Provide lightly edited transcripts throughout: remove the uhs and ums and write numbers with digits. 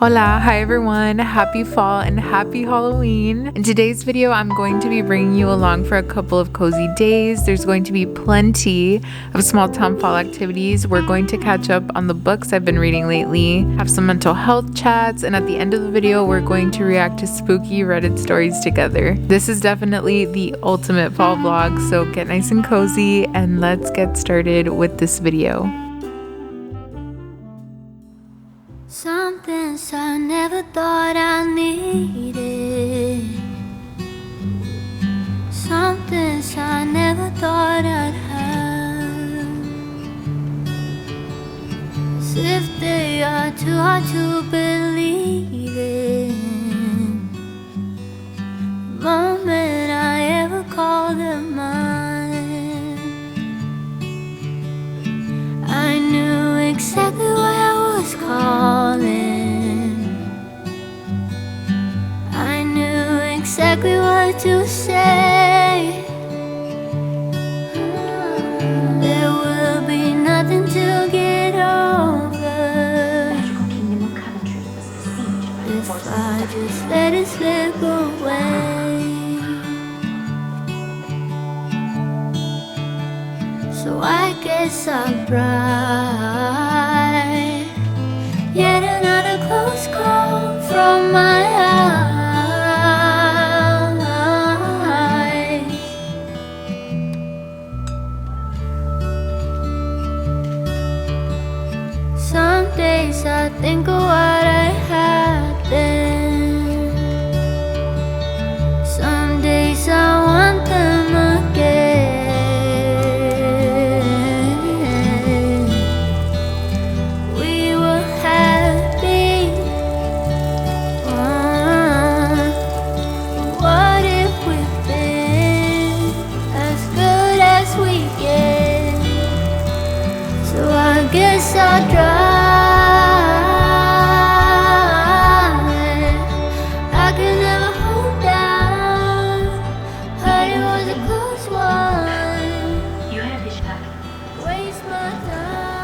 Hola, hi everyone, happy fall and happy Halloween. In today's video, I'm going to be bringing you along for a couple of cozy days. There's going to be plenty of small town fall activities. We're going to catch up on the books I've been reading lately, have some mental health chats, and at the end of the video, we're going to react to spooky Reddit stories together. This is definitely the ultimate fall vlog, so get nice and cozy and let's get started with this video. Some things I never thought I needed. Some things I never thought I'd have. As if they are too hard to believe in. The moment I ever called them mine, I knew exactly what I was calling. I knew exactly what to say. There will be nothing to get over if I just let it slip away. So I guess I'll try. Yet another close call from my eyes. Some days I think of what I had then. Some days I want them again. Guess I'll try. I can never hold down. Heard it was a close one. You have this back. Waste my time.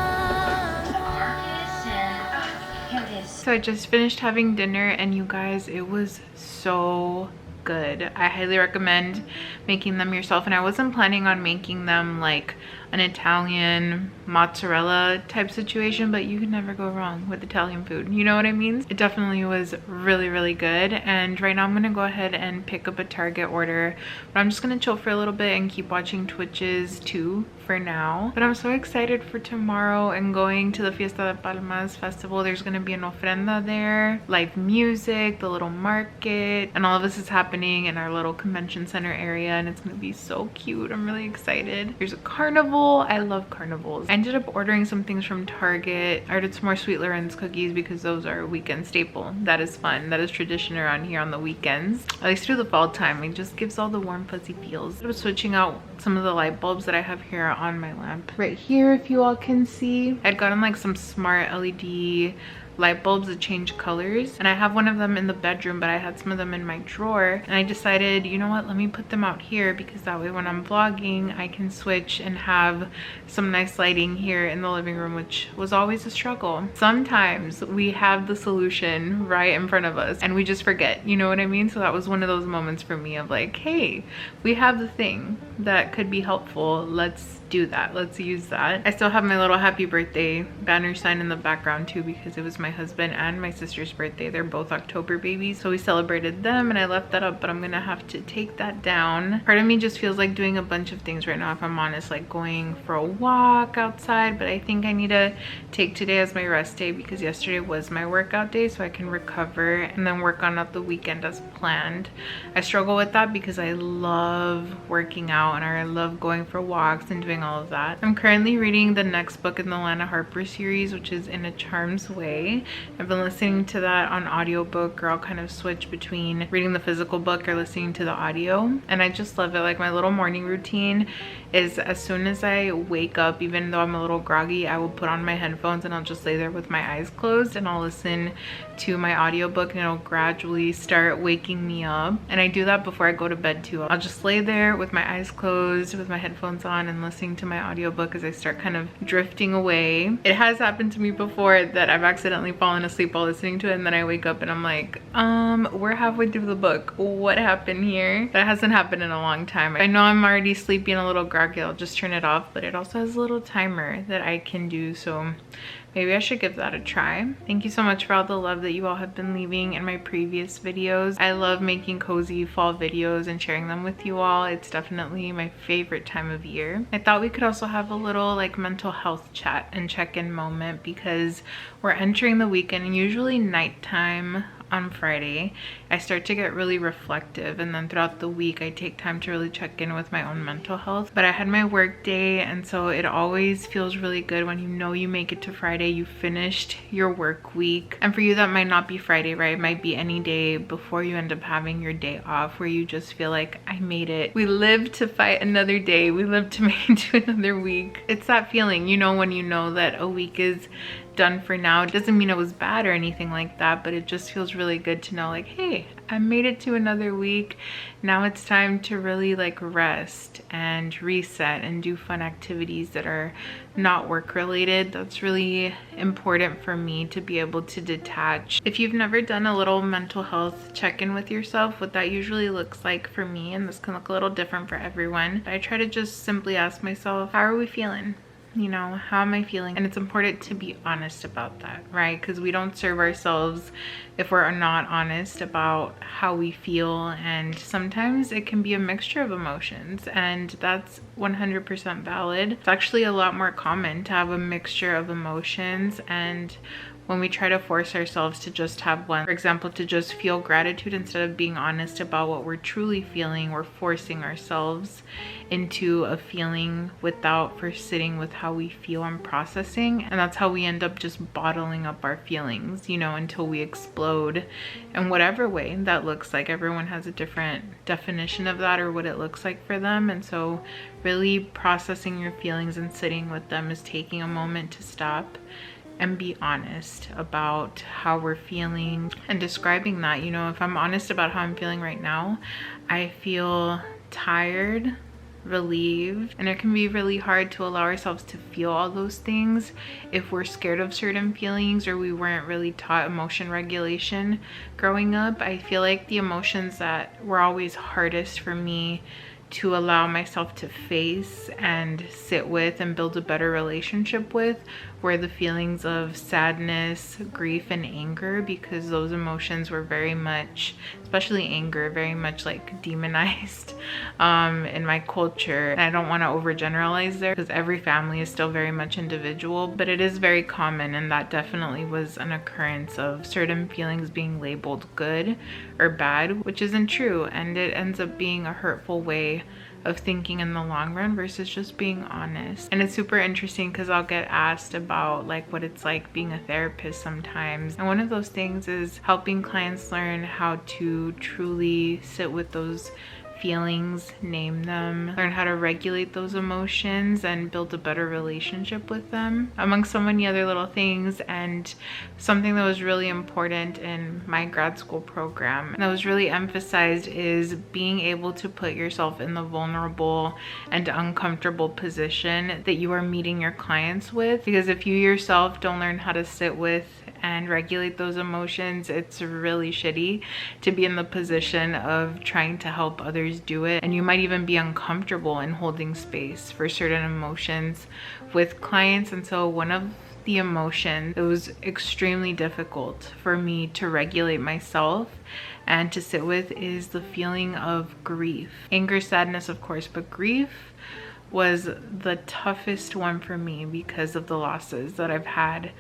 So I just finished having dinner and you guys, it was so good. I highly recommend making them yourself, and I wasn't planning on making them like an Italian mozzarella type situation, but you can never go wrong with Italian food, you know what I mean? It definitely was really good. And right now I'm gonna go ahead and pick up a Target order, but I'm just gonna chill for a little bit and keep watching Twitches too for now. But I'm so excited for tomorrow and going to the Fiesta de Palmas festival. There's gonna be an ofrenda there, live music, the little market, and all of this is happening in our little convention center area, and it's gonna be so cute. I'm really excited. There's a carnival. I love carnivals. I ended up ordering some things from Target. I ordered some more Sweet Loren's cookies because those are a weekend staple. That is fun. That is tradition around here on the weekends. At least through the fall time. It just gives all the warm fuzzy feels. I was switching out some of the light bulbs that I have here on my lamp. Right here, if you all can see, I'd gotten like some smart LED light bulbs that change colors, and I have one of them in the bedroom, but I had some of them in my drawer, and I decided, you know what, let me put them out here because that way when I'm vlogging I can switch and have some nice lighting here in the living room, which was always a struggle. Sometimes we have the solution right in front of us and we just forget, you know what I mean? So that was one of those moments for me of like, hey, we have the thing that could be helpful, let's do that, let's use that. I still have my little happy birthday banner sign in the background too because it was my husband and my sister's birthday. They're both October babies, so we celebrated them and I left that up, but I'm gonna have to take that down. Part of me just feels like doing a bunch of things right now, if I'm honest, like going for a walk outside, but I think I need to take today as my rest day because yesterday was my workout day, so I can recover and then work on the weekend as planned. I struggle with that because I love working out and I love going for walks and doing all of that. I'm currently reading the next book in the Lana Harper series, which is In a Charm's Way. I've been listening to that on audiobook, or I'll kind of switch between reading the physical book or listening to the audio, and I just love it. Like my little morning routine is as soon as I wake up, even though I'm a little groggy, I will put on my headphones and I'll just lay there with my eyes closed and I'll listen to my audiobook, and it'll gradually start waking me up. And I do that before I go to bed too. I'll just lay there with my eyes closed with my headphones on and listening to my audiobook as I start kind of drifting away. It has happened to me before that I've accidentally fallen asleep while listening to it, and then I wake up and I'm like, we're halfway through the book. What happened here? That hasn't happened in a long time. I know I'm already sleepy and a little groggy. I'll just turn it off, but it also has a little timer that I can do, so maybe I should give that a try. Thank you so much for all the love that you all have been leaving in my previous videos. I love making cozy fall videos and sharing them with you all. It's definitely my favorite time of year. I thought we could also have a little like mental health chat and check-in moment because we're entering the weekend, and usually nighttime on Friday I start to get really reflective, and then throughout the week I take time to really check in with my own mental health. But I had my work day, and so it always feels really good when you know you make it to Friday, you finished your work week. And for you that might not be Friday, right? It might be any day before you end up having your day off where you just feel like, I made it. We live to fight another day. We live to make it to another week. It's that feeling, you know, when you know that a week is done for now. It doesn't mean it was bad or anything like that, but it just feels really good to know like, hey, I made it to another week. Now it's time to really like rest and reset and do fun activities that are not work related. That's really important for me to be able to detach. If you've never done a little mental health check-in with yourself, what that usually looks like for me, and this can look a little different for everyone, but I try to just simply ask myself, how are we feeling? You know, how am I feeling? And it's important to be honest about that, right? Because we don't serve ourselves if we're not honest about how we feel. And sometimes it can be a mixture of emotions, and that's 100% valid. It's actually a lot more common to have a mixture of emotions, and when we try to force ourselves to just have one, for example, to just feel gratitude instead of being honest about what we're truly feeling, we're forcing ourselves into a feeling without first sitting with how we feel and processing. And that's how we end up just bottling up our feelings, you know, until we explode in whatever way that looks like. Everyone has a different definition of that or what it looks like for them. And so really processing your feelings and sitting with them is taking a moment to stop and be honest about how we're feeling and describing that. You know, if I'm honest about how I'm feeling right now, I feel tired, relieved, and it can be really hard to allow ourselves to feel all those things if we're scared of certain feelings or we weren't really taught emotion regulation growing up. I feel like the emotions that were always hardest for me to allow myself to face and sit with and build a better relationship with were the feelings of sadness, grief, and anger, because those emotions were very much, especially anger, very much like demonized in my culture. And I don't want to overgeneralize there because every family is still very much individual, but it is very common, and that definitely was an occurrence of certain feelings being labeled good or bad, which isn't true, and it ends up being a hurtful way of thinking in the long run versus just being honest. And it's super interesting because I'll get asked about like what it's like being a therapist sometimes, and one of those things is helping clients learn how to truly sit with those feelings, name them, learn how to regulate those emotions, and build a better relationship with them, among so many other little things. And something that was really important in my grad school program and that was really emphasized is being able to put yourself in the vulnerable and uncomfortable position that you are meeting your clients with, because if you yourself don't learn how to sit with and regulate those emotions, it's really shitty to be in the position of trying to help others do it. And you might even be uncomfortable in holding space for certain emotions with clients. And so one of the emotions that was extremely difficult for me to regulate myself and to sit with is the feeling of grief. Anger, sadness, of course, but grief was the toughest one for me because of the losses that I've had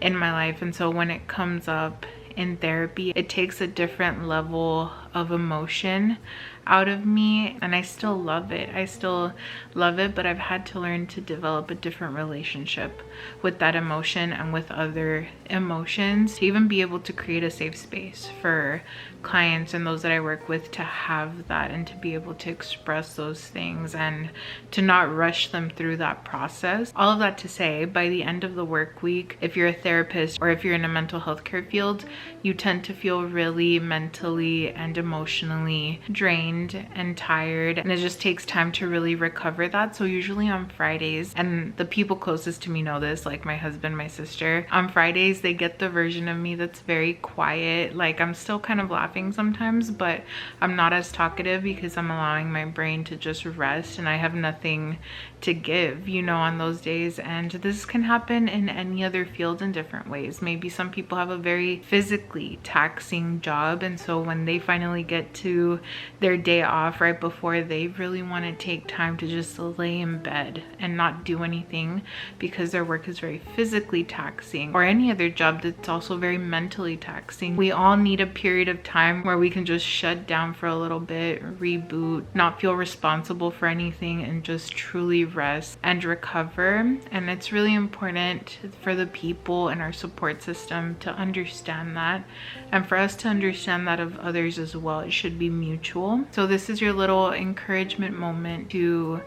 in my life. And so when it comes up in therapy, it takes a different level of emotion out of me, and I still love it. I still love it, but I've had to learn to develop a different relationship with that emotion and with other emotions, to even be able to create a safe space for clients and those that I work with to have that, and to be able to express those things and to not rush them through that process. All of that to say, by the end of the work week, if you're a therapist or if you're in a mental health care field, you tend to feel really mentally and emotionally drained and tired, and it just takes time to really recover that. So usually on Fridays, and the people closest to me know this, like my husband, my sister, on Fridays they get the version of me that's very quiet. Like, I'm still kind of laughing sometimes, but I'm not as talkative because I'm allowing my brain to just rest, and I have nothing to give, you know, on those days. And this can happen in any other field in different ways. Maybe some people have a very physically taxing job, and so when they finally get to their day off right before, they really want to take time to just lay in bed and not do anything because their work is very physically taxing, or any other job that's also very mentally taxing. We all need a period of time where we can just shut down for a little bit, reboot, not feel responsible for anything, and just truly rest and recover. And it's really important for the people in our support system to understand that, and for us to understand that of others as well. It should be mutual. So this is your little encouragement moment to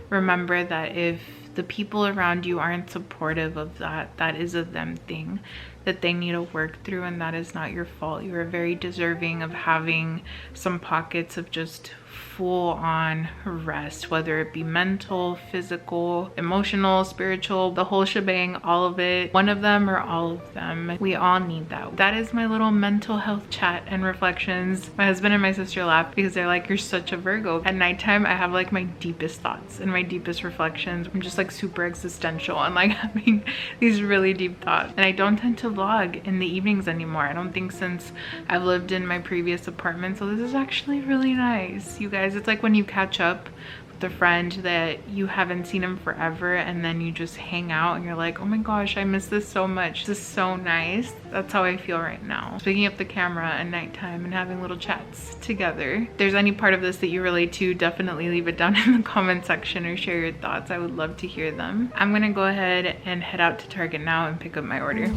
remember that if the people around you aren't supportive of that, that is a them thing that they need to work through, and that is not your fault. You are very deserving of having some pockets of just full on rest, whether it be mental, physical, emotional, spiritual, the whole shebang, all of it, one of them or all of them. We all need that. That is my little mental health chat and reflections. My husband and my sister laugh because they're like, you're such a Virgo. At nighttime, I have like my deepest thoughts and my deepest reflections. I'm just like super existential and like having these really deep thoughts. And I don't tend to vlog in the evenings anymore. I don't think since I've lived in my previous apartment. So this is actually really nice, you guys. It's like when you catch up with a friend that you haven't seen in forever, and then you just hang out and you're like, oh my gosh, I miss this so much. This is so nice. That's how I feel right now, picking up the camera at nighttime and having little chats together. If there's any part of this that you relate to, definitely leave it down in the comment section or share your thoughts. I would love to hear them. I'm gonna go ahead and head out to Target now and pick up my order.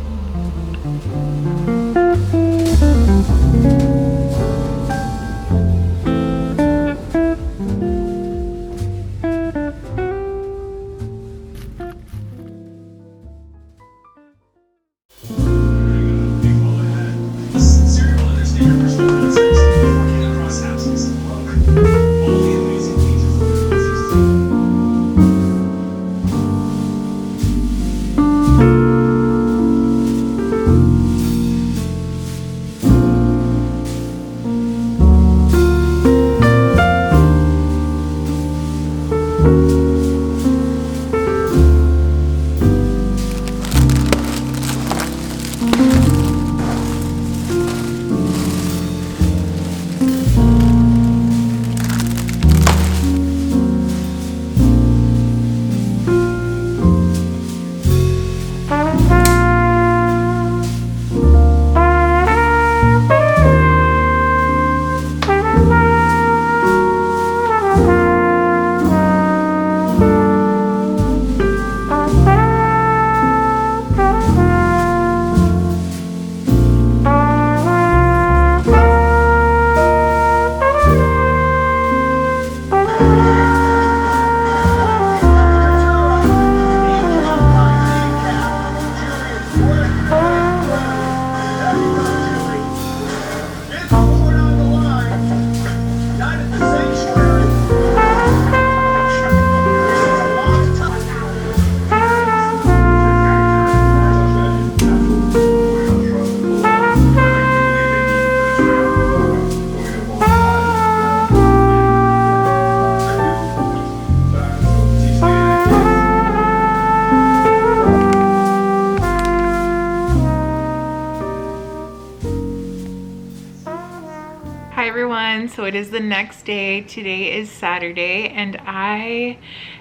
So it is the next day. Today is Saturday and I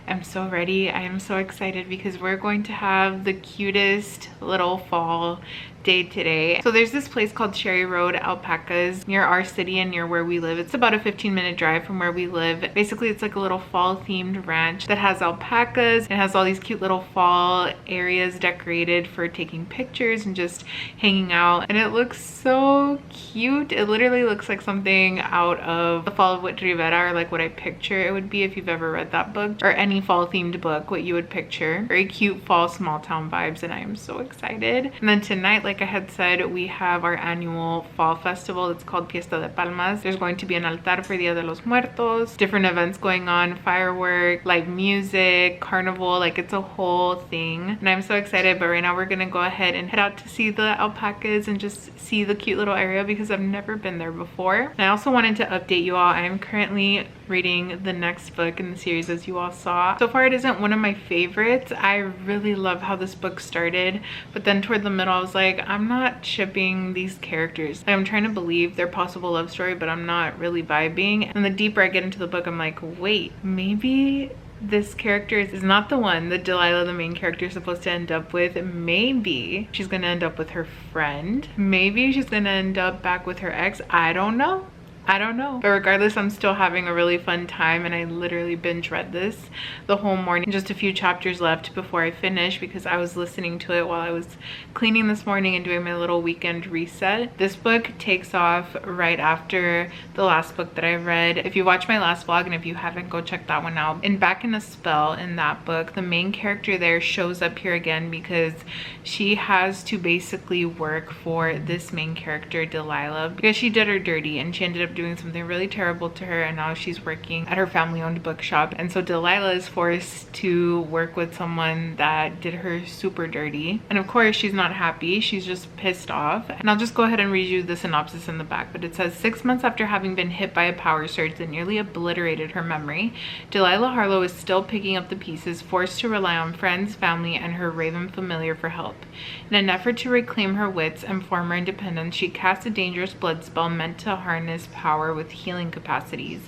am so ready. I am so excited because we're going to have the cutest little fall day today. So there's this place called Cherry Road Alpacas near our city and near where we live. It's about a 15-minute drive from where we live. Basically, it's like a little fall themed ranch that has alpacas. It has all these cute little fall areas decorated for taking pictures and just hanging out. And it looks so cute. It literally looks like something out of The Fall of Wit Rivera, or like what I picture it would be if you've ever read that book, or any fall themed book, what you would picture. Very cute fall small town vibes, and I am so excited. And then tonight, like I had said, we have our annual fall festival. It's called Fiesta de Palmas. There's going to be an altar for Dia de los Muertos, different events going on, firework, live music, carnival, like it's a whole thing. And I'm so excited, but right now we're gonna go ahead and head out to see the alpacas and just see the cute little area because I've never been there before. And I also wanted to update you all. I am currently reading the next book in the series, as you all saw. So far, it isn't one of my favorites. I really love how this book started, but then toward the middle, I was like, I'm not shipping these characters. Like, I'm trying to believe their possible love story, but I'm not really vibing. And the deeper I get into the book, I'm like, wait, maybe this character is not the one that Delilah, the main character, is supposed to end up with. Maybe she's gonna end up with her friend. Maybe she's gonna end up back with her ex. I don't know. But regardless, I'm still having a really fun time, and I literally binge read this the whole morning. Just a few chapters left before I finish because I was listening to it while I was cleaning this morning and doing my little weekend reset. This book takes off right after the last book that I read. If you watched my last vlog, and if you haven't, go check that one out. And Back in a Spell, in that book, the main character there shows up here again because she has to basically work for this main character, Delilah, because she did her dirty and she ended up doing something really terrible to her, and now she's working at her family-owned bookshop. And so Delilah is forced to work with someone that did her super dirty, and of course she's not happy. She's just pissed off. And I'll just go ahead and read you the synopsis in the back, but it says, 6 months after having been hit by a power surge that nearly obliterated her memory, Delilah Harlow is still picking up the pieces, forced to rely on friends, family, and her raven familiar for help. In an effort to reclaim her wits and former independence, she casts a dangerous blood spell meant to harness power with healing capacities.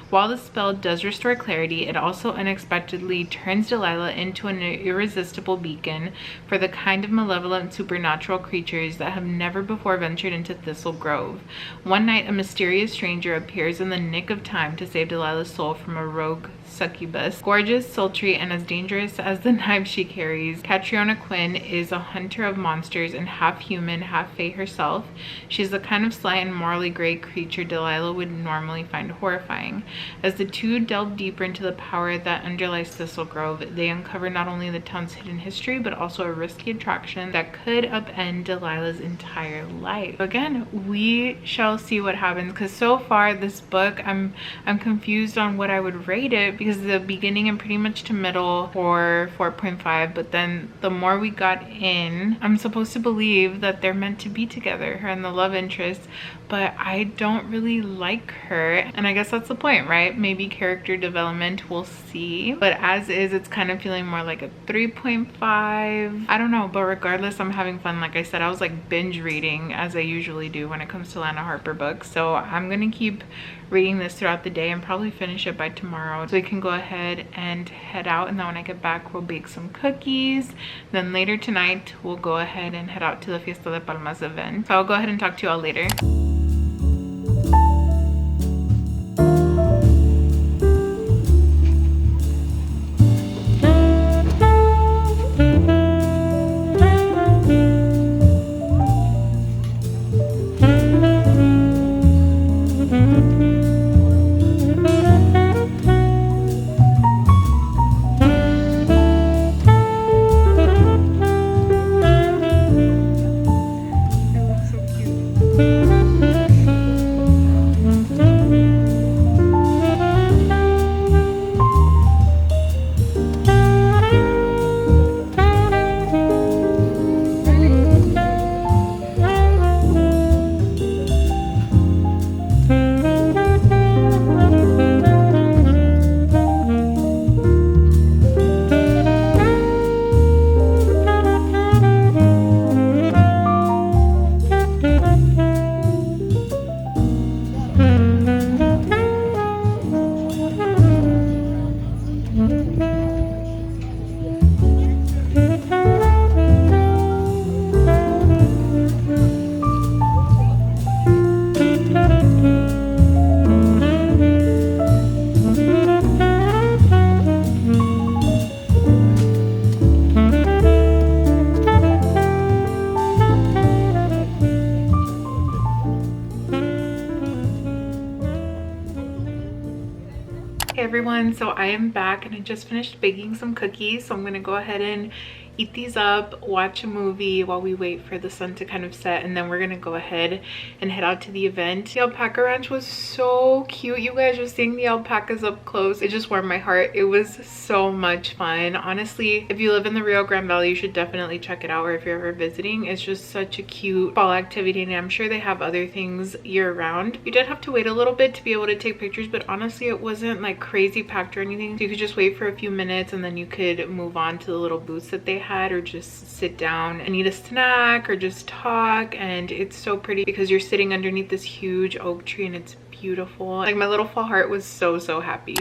While the spell does restore clarity, it also unexpectedly turns Delilah into an irresistible beacon for the kind of malevolent supernatural creatures that have never before ventured into Thistle Grove. One night, a mysterious stranger appears in the nick of time to save Delilah's soul from a rogue succubus. Gorgeous, sultry, and as dangerous as the knife she carries, Catriona Quinn is a hunter of monsters and half human, half fae herself. She's the kind of sly and morally gray creature Delilah would normally find horrifying. As the two delve deeper into the power that underlies Thistle Grove, they uncover not only the town's hidden history, but also a risky attraction that could upend Delilah's entire life. Again, we shall see what happens, because so far this book, I'm confused on what I would rate it, because the beginning and pretty much to middle for 4.5, but then the more we got in, I'm supposed to believe that they're meant to be together, her and the love interest, but I don't really like her, and I guess that's the point, right? Maybe character development, we'll see. But as is, it's kind of feeling more like a 3.5. I don't know, but regardless, I'm having fun. Like I said, I was like binge reading as I usually do when it comes to Lana Harper books, so I'm gonna keep reading this throughout the day and probably finish it by tomorrow so we can go ahead and head out. And then when I get back, we'll bake some cookies. Then later tonight, we'll go ahead and head out to the Fiesta de Palmas event. So I'll go ahead and talk to you all later. It looks so cute. everyone, so I am back and I just finished baking some cookies, so I'm gonna go ahead and eat these up, watch a movie while we wait for the sun to kind of set, and then we're gonna go ahead and head out to the event. The alpaca ranch was so cute, you guys. Just seeing the alpacas up close, it just warmed my heart. It was so much fun. Honestly, if you live in the Rio Grande Valley, you should definitely check it out, or if you're ever visiting, it's just such a cute fall activity, and I'm sure they have other things year round. You did have to wait a little bit to be able to take pictures, but honestly it wasn't like crazy packed or anything, so you could just wait for a few minutes and then you could move on to the little booths that they had, or just sit down and eat a snack or just talk. And it's so pretty because you're sitting underneath this huge oak tree and it's beautiful. Like, my little fall heart was so happy.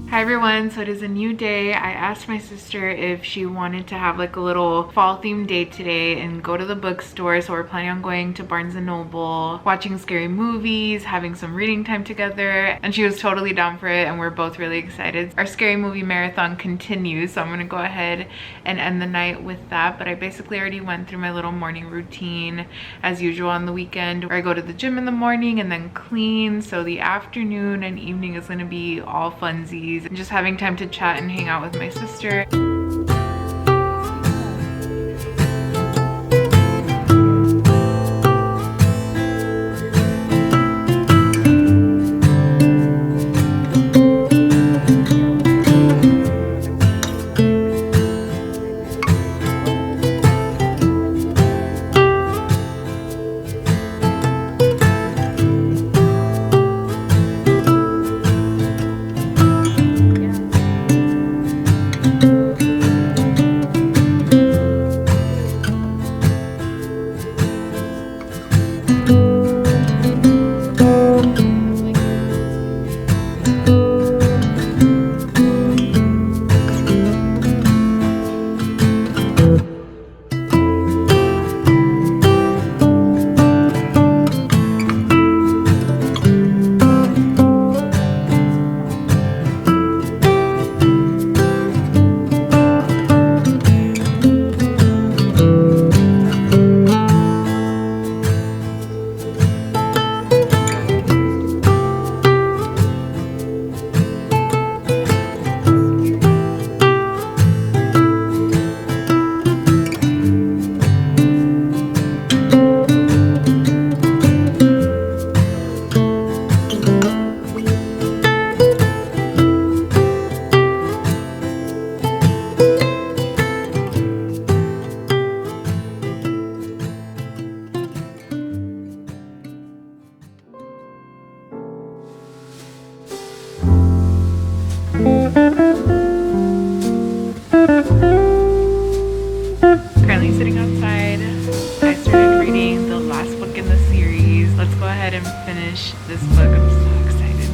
Hi everyone, so it is a new day. I asked my sister if she wanted to have like a little fall themed day today and go to the bookstore. So we're planning on going to Barnes & Noble, watching scary movies, having some reading time together, and she was totally down for it and we're both really excited. Our scary movie marathon continues, so I'm gonna go ahead and end the night with that. But I basically already went through my little morning routine as usual on the weekend, where I go to the gym in the morning and then clean. So the afternoon and evening is gonna be all funsies and just having time to chat and hang out with my sister. look, I'm so excited.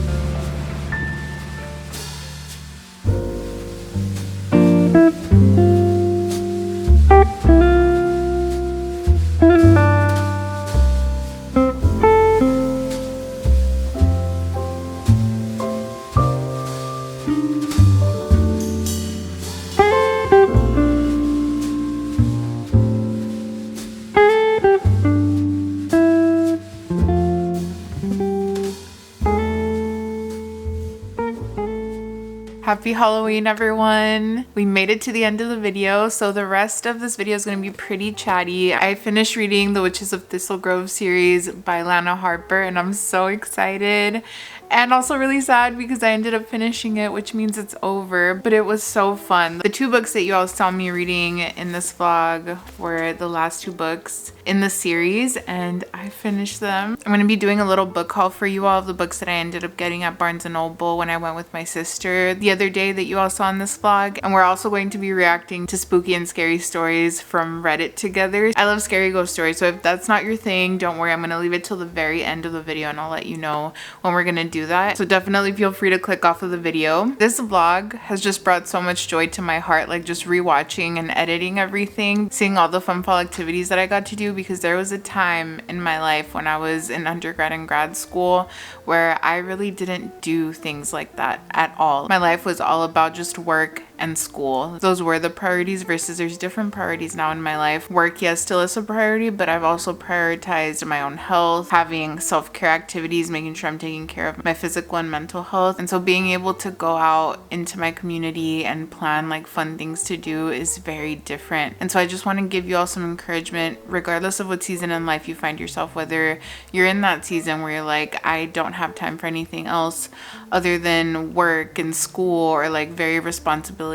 Happy Halloween, everyone. We made it to the end of the video, so the rest of this video is going to be pretty chatty. I finished reading the Witches of Thistle Grove series by Lana Harper, and I'm so excited and also really sad because I ended up finishing it, which means it's over, but it was so fun. The 2 books that you all saw me reading in this vlog were the last 2 books in the series, and I finished them. I'm going to be doing a little book haul for you all of the books that I ended up getting at Barnes & Noble when I went with my sister the other day that you all saw in this vlog. And we're also going to be reacting to spooky and scary stories from Reddit together. I love scary ghost stories, so if that's not your thing, don't worry, I'm going to leave it till the very end of the video and I'll let you know when we're going to do that. So definitely feel free to click off of the video. This vlog has just brought so much joy to my heart, like just rewatching and editing everything, seeing all the fun fall activities that I got to do, because there was a time in my life when I was in undergrad and grad school where I really didn't do things like that at all. My life was all about just work and school. Those were the priorities, versus there's different priorities now in my life. Work, yes, still is a priority, but I've also prioritized my own health, having self-care activities, making sure I'm taking care of my physical and mental health. And so being able to go out into my community and plan like fun things to do is very different. And so I just want to give you all some encouragement, regardless of what season in life you find yourself, whether you're in that season where you're like, I don't have time for anything else other than work and school, or like very responsibility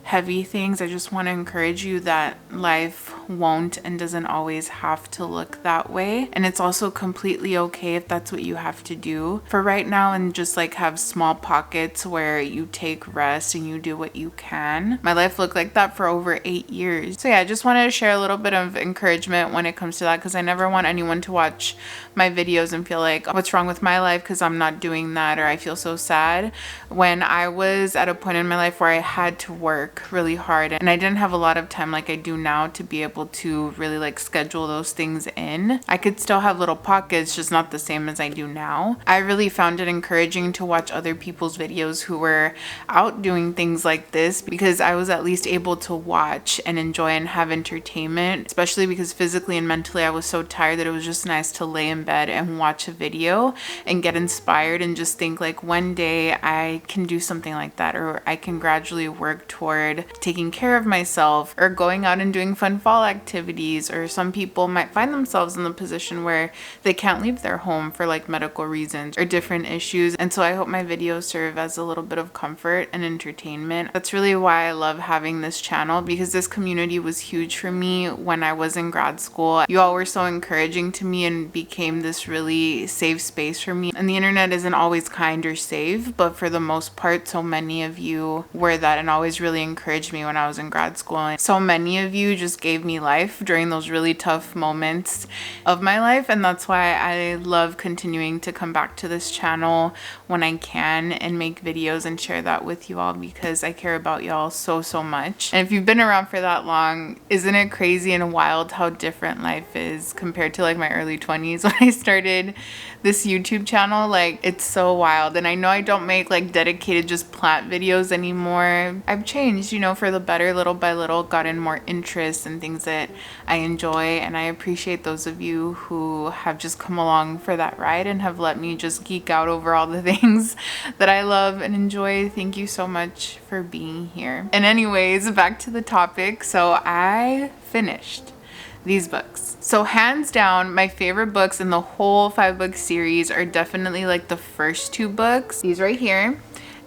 heavy things. I just want to encourage you that life won't and doesn't always have to look that way, and it's also completely okay if that's what you have to do for right now, and just like have small pockets where you take rest and you do what you can. My life looked like that for over 8 years. So yeah, I just wanted to share a little bit of encouragement when it comes to that, because I never want anyone to watch my videos and feel like, what's wrong with my life because I'm not doing that, or I feel so sad. When I was at a point in my life where I had to work really hard and I didn't have a lot of time like I do now to be able to really like schedule those things in, I could still have little pockets, just not the same as I do now. I really found it encouraging to watch other people's videos who were out doing things like this, because I was at least able to watch and enjoy and have entertainment, especially because physically and mentally I was so tired that it was just nice to lay in bed and watch a video and get inspired and just think like, one day I can do something like that, or I can gradually work toward taking care of myself, or going out and doing fun fall activities. Or some people might find themselves in the position where they can't leave their home for like medical reasons or different issues. And so I hope my videos serve as a little bit of comfort and entertainment. That's really why I love having this channel, because this community was huge for me when I was in grad school. You all were so encouraging to me and became this really safe space for me. And the internet isn't always kind or safe, but for the most part, so many of you were that and always really encouraged me when I was in grad school. And so many of you just gave me life during those really tough moments of my life, and that's why I love continuing to come back to this channel when I can and make videos and share that with you all, because I care about y'all so much. And if you've been around for that long, isn't it crazy and wild how different life is compared to like my early 20s when I started this YouTube channel? Like, it's so wild. And I know I don't make like dedicated just plant videos anymore. I've changed, you know, for the better, little by little, gotten more interest in things that I enjoy, and I appreciate those of you who have just come along for that ride and have let me just geek out over all the things that I love and enjoy. Thank you so much for being here. And anyways, back to the topic. So I finished these books. So hands down, my favorite books in the whole 5-book series are definitely like the first 2 books, these right here.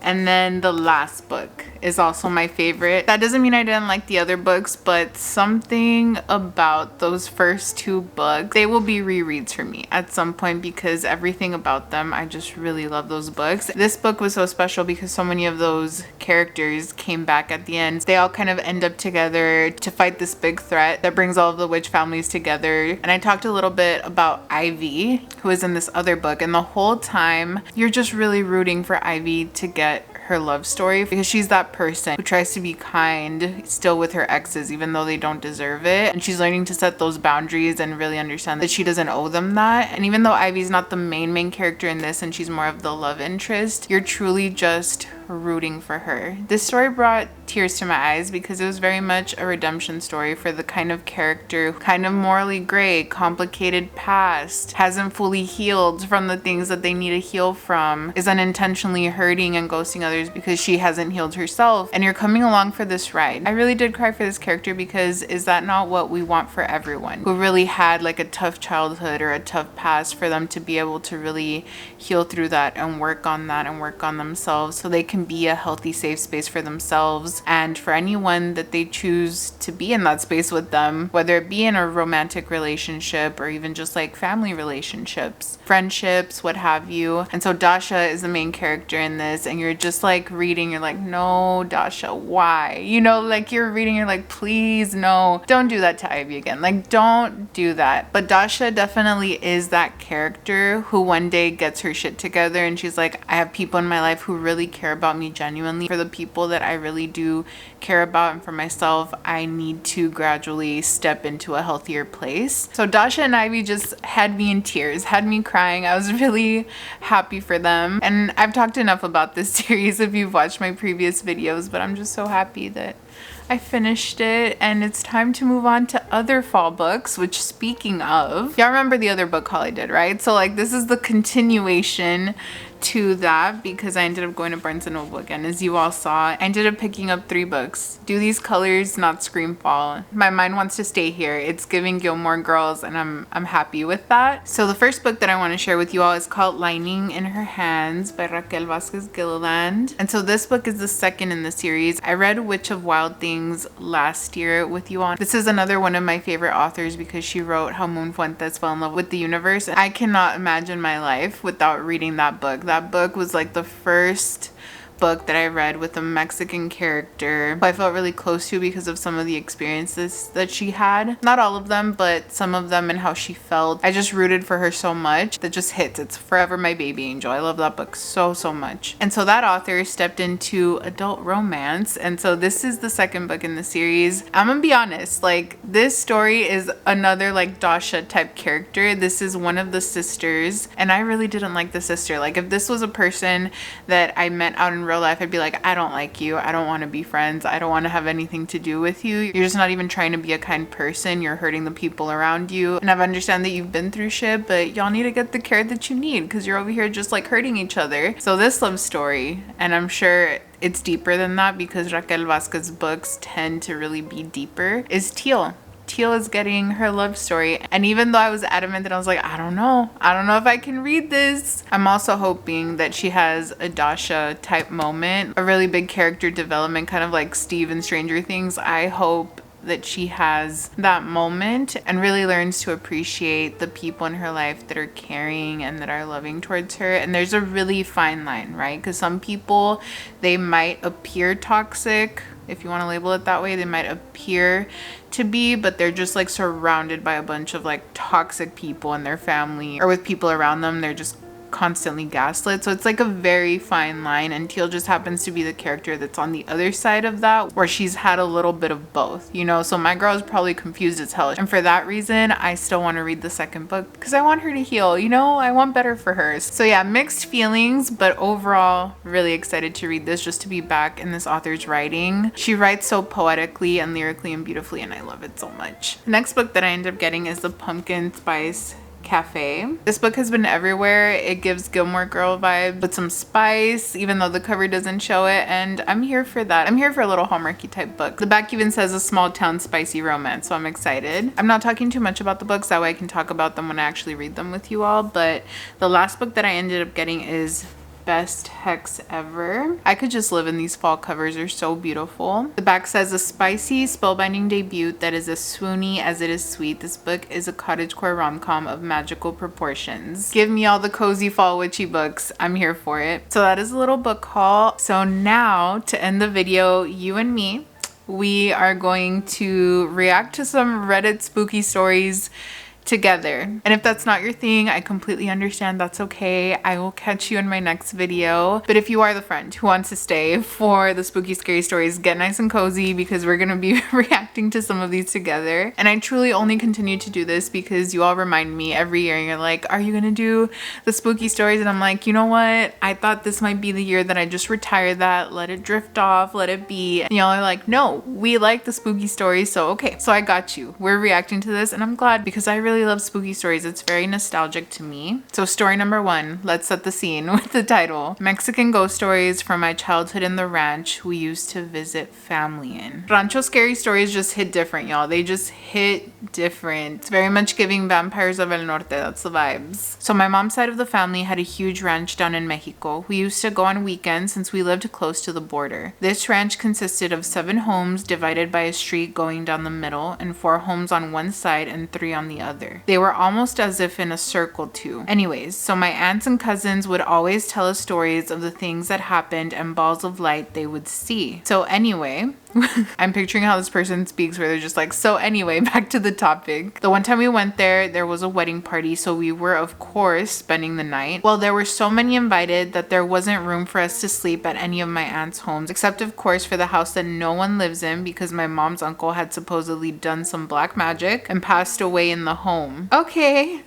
And then the last book is also my favorite. That doesn't mean I didn't like the other books, but something about those first 2 books, they will be rereads for me at some point because everything about them, I just really love those books. This book was so special because so many of those characters came back at the end. They all kind of end up together to fight this big threat that brings all of the witch families together. And I talked a little bit about Ivy, who is in this other book, and the whole time you're just really rooting for Ivy to get her love story because she's that person who tries to be kind still with her exes even though they don't deserve it, and she's learning to set those boundaries and really understand that she doesn't owe them that. And even though Ivy's not the main character in this and she's more of the love interest, you're truly just rooting for her. This story brought tears to my eyes because it was very much a redemption story for the kind of character, kind of morally gray, complicated past, hasn't fully healed from the things that they need to heal from, is unintentionally hurting and ghosting others because she hasn't healed herself, and you're coming along for this ride. I really did cry for this character because is that not what we want for everyone who really had like a tough childhood or a tough past, for them to be able to really heal through that and work on that and work on themselves so they can be a healthy, safe space for themselves and for anyone that they choose to be in that space with them, whether it be in a romantic relationship or even just like family relationships, friendships, what have you. And so Dasha is the main character in this, and you're just like reading, you're like, no, Dasha, why? You know, like you're reading, you're like, please, no, don't do that to Ivy again. Like, don't do that. But Dasha definitely is that character who one day gets her shit together and she's like, I have people in my life who really care about me genuinely. For the people that I really do care about and for myself, I need to gradually step into a healthier place. So Dasha and Ivy just had me in tears, had me crying. I was really happy for them. And I've talked enough about this series if you've watched my previous videos, but I'm just so happy that I finished it, and it's time to move on to other fall books, which, speaking of, y'all remember the other book haul I did, right? So like this is the continuation to that because I ended up going to Barnes & Noble again. As you all saw, I ended up picking up 3 books. Do these colors not scream fall? My mind wants to stay here. It's giving Gilmore Girls, and I'm happy with that. So the first book that I want to share with you all is called Lining in Her Hands by Raquel Vasquez Gilliland. And so this book is the second in the series. I read Witch of Wild Things last year with you all. This is another one of my favorite authors because she wrote How Moon Fuentes Fell in Love with the Universe. I cannot imagine my life without reading that book. That book was like the first book that I read with a Mexican character who I felt really close to because of some of the experiences that she had. Not all of them, but some of them, and how she felt. I just rooted for her so much. That just hits. It's forever my baby angel. I love that book so much. And so that author stepped into adult romance, and so this is the second book in the series. I'm gonna be honest, like this story is another like Dasha type character. This is one of the sisters, and I really didn't like the sister. Like if this was a person that I met out in real life, I'd be like, I don't like you. I don't want to be friends. I don't want to have anything to do with you. You're just not even trying to be a kind person. You're hurting the people around you. And I understand that you've been through shit, but y'all need to get the care that you need because you're over here just like hurting each other. So this love story, and I'm sure it's deeper than that because Raquel Vasquez's books tend to really be deeper, is Teal. Teal is getting her love story, and even though I was adamant that I was like, I don't know if I can read this, I'm also hoping that she has a Dasha type moment, a really big character development, kind of like Steve in Stranger Things. I hope that she has that moment and really learns to appreciate the people in her life that are caring and that are loving towards her. And there's a really fine line, right? Because some people, they might appear toxic, if you want to label it that way. They might appear to be, but they're just like surrounded by a bunch of like toxic people in their family or with people around them. They're just constantly gaslit. So it's like a very fine line, and Teal just happens to be the character that's on the other side of that, where she's had a little bit of both, you know. So my girl is probably confused as hell, and for that reason I still want to read the second book because I want her to heal, you know. I want better for her. So yeah, mixed feelings, but overall really excited to read this, just to be back in this author's writing. She writes so poetically and lyrically and beautifully, and I love it so much. The next book that I ended up getting is the Pumpkin Spice Cafe. This book has been everywhere. It gives Gilmore Girl vibes with some spice, even though the cover doesn't show it, and I'm here for that. I'm here for a little Hallmarky type book. The back even says a small town spicy romance, so I'm excited. I'm not talking too much about the books, that way I can talk about them when I actually read them with you all, but the last book that I ended up getting is best hex ever. I could just live in these fall covers. They're so beautiful. The back says, a spicy spellbinding debut that is as swoony as it is sweet. This book is a cottagecore rom-com of magical proportions. Give me all the cozy fall witchy books. I'm here for it. So that is a little book haul. So now to end the video, you and me, we are going to react to some Reddit spooky stories together. And if that's not your thing, I completely understand. That's okay. I will catch you in my next video. But if you are the friend who wants to stay for the spooky scary stories, get nice and cozy because we're gonna be reacting to some of these together. And I truly only continue to do this because you all remind me every year. You're like, are you gonna do the spooky stories? And I'm like, you know what, I thought this might be the year that I just retire that, let it drift off, let it be. And y'all are like, no, we like the spooky stories. So okay, so I got you. We're reacting to this and I'm glad because I really love spooky stories. It's very nostalgic to me. So story number 1, let's set the scene with the title. Mexican ghost stories from my childhood in the ranch we used to visit family in. Rancho scary stories just hit different, y'all. They just hit different. It's very much giving Vampires of El Norte. That's the vibes. So my mom's side of the family had a huge ranch down in Mexico. We used to go on weekends since we lived close to the border. This ranch consisted of 7 homes divided by a street going down the middle and 4 homes on one side and 3 on the other. They were almost as if in a circle too. Anyways, so my aunts and cousins would always tell us stories of the things that happened and balls of light they would see. So anyway, I'm picturing how this person speaks where they're just like, so anyway, back to the topic. The one time we went there was a wedding party, so we were of course spending the night. Well, there were so many invited that there wasn't room for us to sleep at any of my aunt's homes, except of course for the house that no one lives in because my mom's uncle had supposedly done some black magic and passed away in the home. Okay,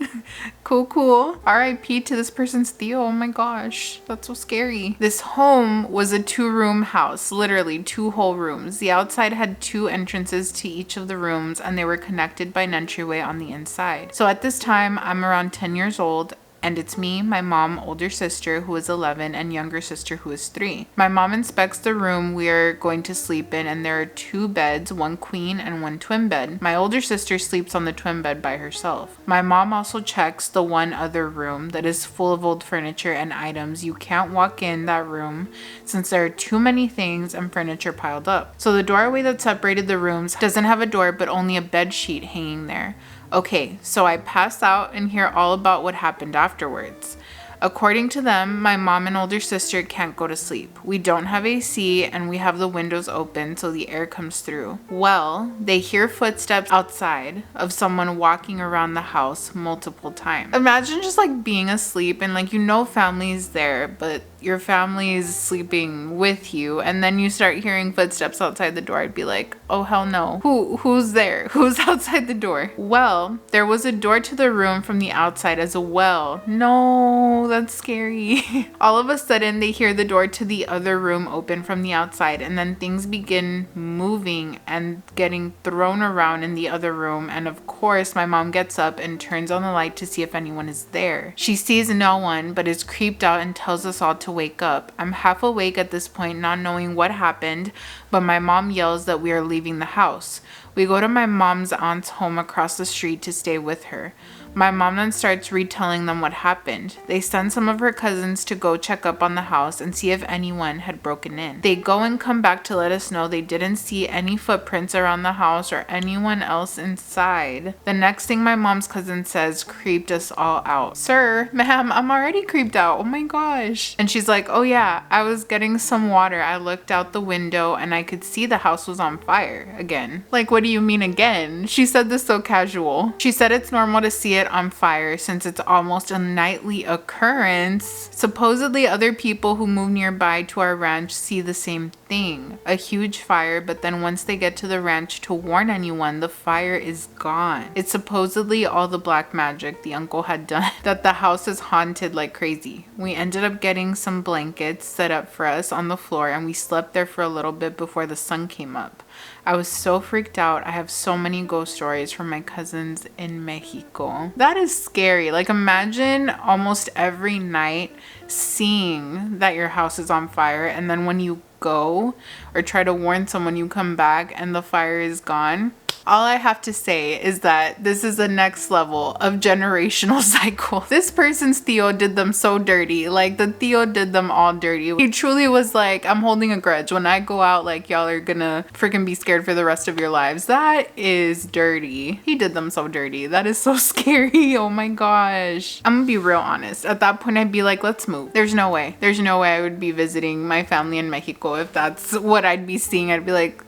cool. R.I.P. to this person's Theo. Oh my gosh, that's so scary. This home was a 2-room house, literally 2 whole rooms. The outside had 2 entrances to each of the rooms and they were connected by an entryway on the inside. So at this time, I'm around 10 years old. And it's me, my mom, older sister who is 11, and younger sister who is 3. My mom inspects the room we're going to sleep in and there are 2 beds, 1 queen and 1 twin bed. My older sister sleeps on the twin bed by herself. My mom also checks the 1 other room that is full of old furniture and items. You can't walk in that room since there are too many things and furniture piled up. So the doorway that separated the rooms doesn't have a door but only a bed sheet hanging there. Okay, so I pass out and hear all about what happened afterwards. According to them, my mom and older sister can't go to sleep. We don't have AC and we have the windows open so the air comes through. Well, they hear footsteps outside of someone walking around the house multiple times. Imagine just like being asleep and like, you know, family's there, but your family is sleeping with you and then you start hearing footsteps outside the door. I'd be like, oh hell no. Who's there? Who's outside the door? Well, there was a door to the room from the outside as well. No, that's scary. All of a sudden they hear the door to the other room open from the outside and then things begin moving and getting thrown around in the other room, and of course my mom gets up and turns on the light to see if anyone is there. She sees no one but is creeped out and tells us all to wake up. I'm half awake at this point, not knowing what happened, but my mom yells that we are leaving the house. We go to my mom's aunt's home across the street to stay with her. My mom then starts retelling them what happened. They send some of her cousins to go check up on the house and see if anyone had broken in. They go and come back to let us know they didn't see any footprints around the house or anyone else inside. The next thing my mom's cousin says creeped us all out. Sir, ma'am, I'm already creeped out. Oh my gosh. And she's like, oh yeah, I was getting some water. I looked out the window and I could see the house was on fire again. Like, what do you mean again? She said this so casual. She said it's normal to see it on fire since it's almost a nightly occurrence. Supposedly other people who move nearby to our ranch see the same thing, a huge fire, but then once they get to the ranch to warn anyone, the fire is gone. It's supposedly all the black magic the uncle had done, that the house is haunted like crazy. We ended up getting some blankets set up for us on the floor and we slept there for a little bit before the sun came up. I was so freaked out. I have so many ghost stories from my cousins in Mexico. That is scary. Like, imagine almost every night seeing that your house is on fire, and then when you go or try to warn someone, you come back and the fire is gone. All I have to say is that this is the next level of generational cycle. This person's Tío did them so dirty. Like the Tío did them all dirty. He truly was like, I'm holding a grudge. When I go out, like y'all are gonna freaking be scared for the rest of your lives. That is dirty. He did them so dirty. That is so scary. Oh my gosh. I'm gonna be real honest. At that point, I'd be like, let's move. There's no way. There's no way I would be visiting my family in Mexico if that's what I'd be seeing. I'd be like,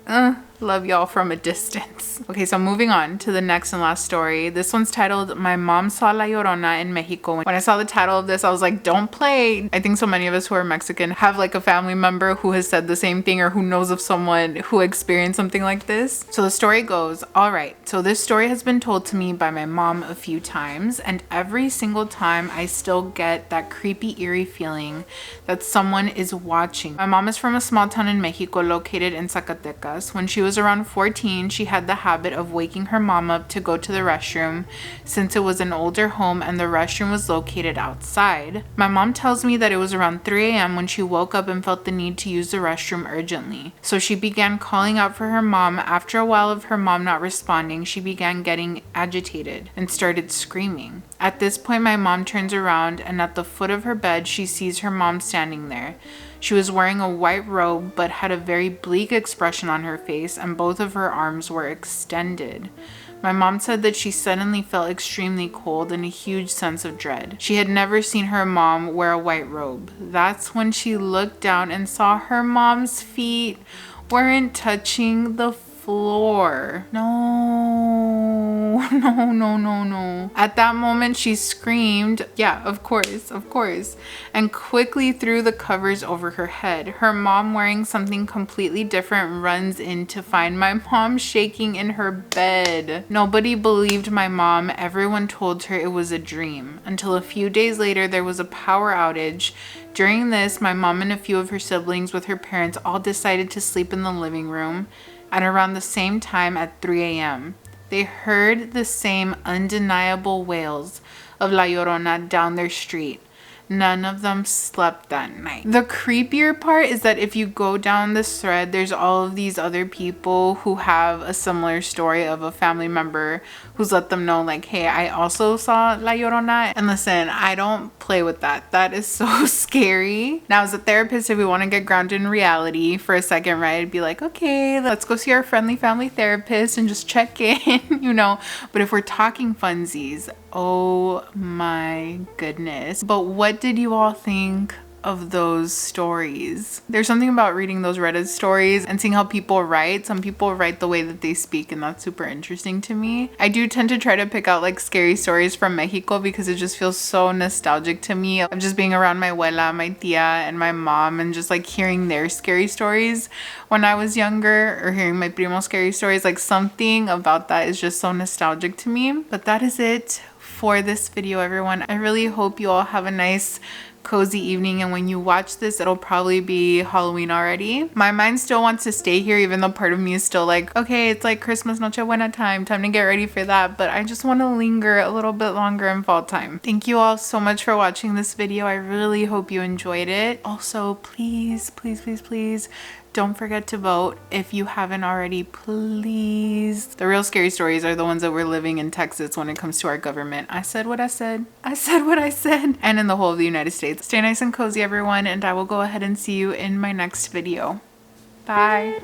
love y'all from a distance. Okay, so moving on to the next and last story. This one's titled, My Mom Saw La Llorona in Mexico. When I saw the title of this, I was like, don't play. I think so many of us who are Mexican have like a family member who has said the same thing or who knows of someone who experienced something like this. So the story goes, all right, so this story has been told to me by my mom a few times, and every single time I still get that creepy, eerie feeling that someone is watching. My mom is from a small town in Mexico located in Zacatecas. When she was around 14, she had the habit of waking her mom up to go to the restroom since it was an older home and the restroom was located outside. My mom tells me that it was around 3 a.m. when she woke up and felt the need to use the restroom urgently. So she began calling out for her mom. After a while of her mom not responding, she began getting agitated and started screaming. At this point, my mom turns around and at the foot of her bed, she sees her mom standing there. She was wearing a white robe but had a very bleak expression on her face and both of her arms were extended. My mom said that she suddenly felt extremely cold and a huge sense of dread. She had never seen her mom wear a white robe. That's when she looked down and saw her mom's feet weren't touching the floor. No. At that moment, she screamed, yeah, of course, and quickly threw the covers over her head. Her mom, wearing something completely different, runs in to find my mom shaking in her bed. Nobody believed my mom. Everyone told her it was a dream. Until a few days later, there was a power outage. During this, my mom and a few of her siblings with her parents all decided to sleep in the living room. At around the same time at 3 a.m., they heard the same undeniable wails of La Llorona down their street. None of them slept that night. The creepier part is that if you go down this thread, there's all of these other people who have a similar story of a family member who's let them know like, hey, I also saw La Llorona. And listen, I don't play with that. That is so scary. Now, as a therapist, if we want to get grounded in reality for a second, right, I'd be like, okay, let's go see our friendly family therapist and just check in, you know. But if we're talking funsies, oh my goodness. But what did you all think of those stories? There's something about reading those Reddit stories and seeing how people write. Some people write the way that they speak, and that's super interesting to me. I do tend to try to pick out like scary stories from Mexico because it just feels so nostalgic to me of just being around my abuela, my tia, and my mom, and just like hearing their scary stories when I was younger, or hearing my primo's scary stories. Like something about that is just so nostalgic to me. But that is it for this video, everyone. I really hope you all have a nice cozy evening, and when you watch this, it'll probably be Halloween already. My mind still wants to stay here, even though part of me is still like, okay, it's like Christmas Nochebuena time to get ready for that, but I just want to linger a little bit longer in fall time. Thank you all so much for watching this video. I really hope you enjoyed it. Also, please don't forget to vote if you haven't already, please. The real scary stories are the ones that we're living in Texas when it comes to our government. I said what I said. I said what I said. And in the whole of the United States. Stay nice and cozy, everyone, and I will go ahead and see you in my next video. Bye.